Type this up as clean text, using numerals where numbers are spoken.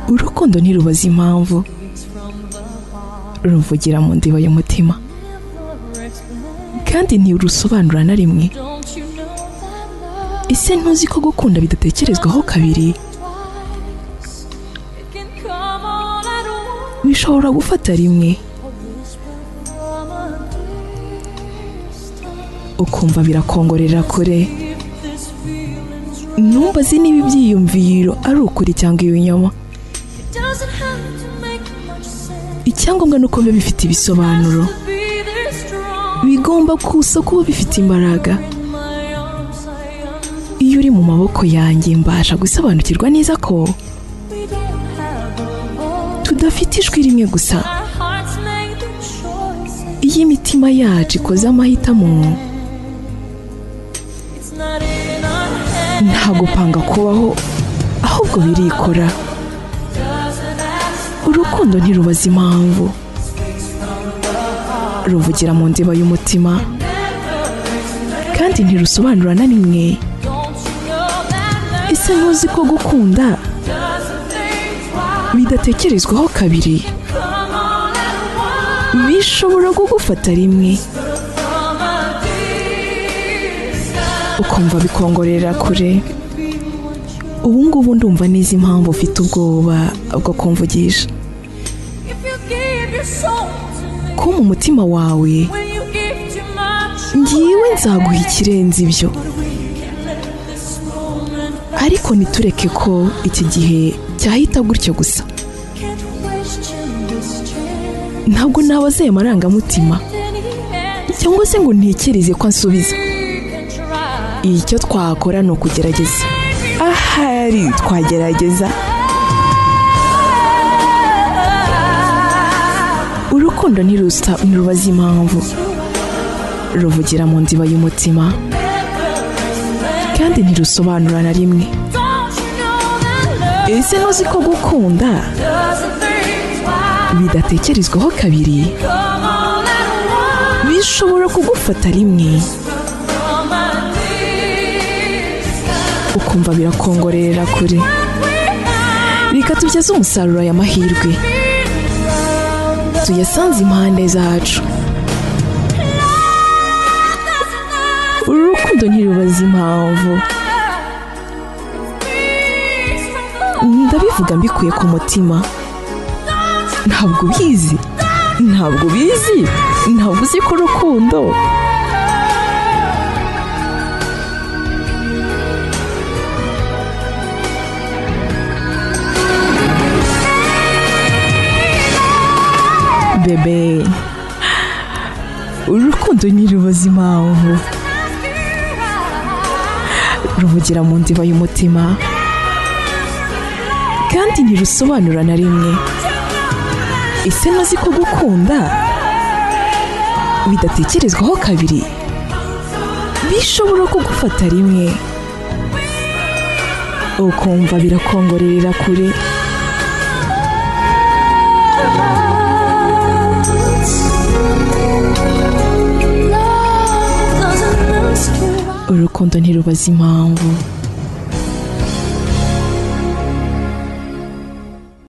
urukundo ntirubaza impamvu, ruvugira mu ndiba y'umutima, kandi ntirusobanura na rimwe. ese ntuzi ko gukunda bidatekerezwaho kabiri? bishobora gufata rimwe ukumva birakongorera kure. ntumbaze niba ibyiyumviro ari ukuri cyangwa ibinyoma. icyangombwa ni uko biba bifite ibisobanuro, bigomba kusa kuba bifite imbaraga. iyo uri mu maboko yanjye mbasha gusobanukirwa neza ko tudafite ijwi rimwe gusa. iyo imitima yacu ikoze amahitamo, nta gupanga kubaho, ahubwo birikora. urukundo ntirubaza impamvu, ruvugira mu ndiba y'umutima, kandi ntirusobanura na rimwe. ese ntuzi ko gukunda bidatekerezwaho kabiri? bishobora kugufata rimwe ukumva bikongorera kure. ubu ngubu ndumva neza impamvu ufite ubwoba bwo kumvugisha. ko mu mutima wawe ngiwe nzaguha ikirenze ibyo. ariko ntitureke ko iki gihe cyahita gutyo gusa. ntabwo nabazeye amarangamutima cyangwa se ngo ntekereze ko ansubiza. icyo twakora ni ukugerageza. ahari twagerageza. urukundo ntirubaza impamvu, ruvugira mu ndiba y'umutima, kandi ntirusobanura na rimwe. ese ntuzi ko gukunda bidatekerezwaho kabiri? bishobora kugufata rimwe ukumva birakongorera kure. reka tubyaze umusaruro aya mahirwe, tuyasanze impande zacu. urukundo ntirubaza impamvu. ndabivuga mbikuye ku mutima. ntabwo ubizi, ntabwo uzi ko urukundo bebe, urukundo ntirubaza impamvu, ruvugira mu ndiba y'umutima, kandi ntirusobanura na rimwe. ese ntuzi ko gukunda bidatekerezwaho kabiri? bishobora kugufata rimwe ukumva birakongorera kure. urukundo ntirubaza impamvu.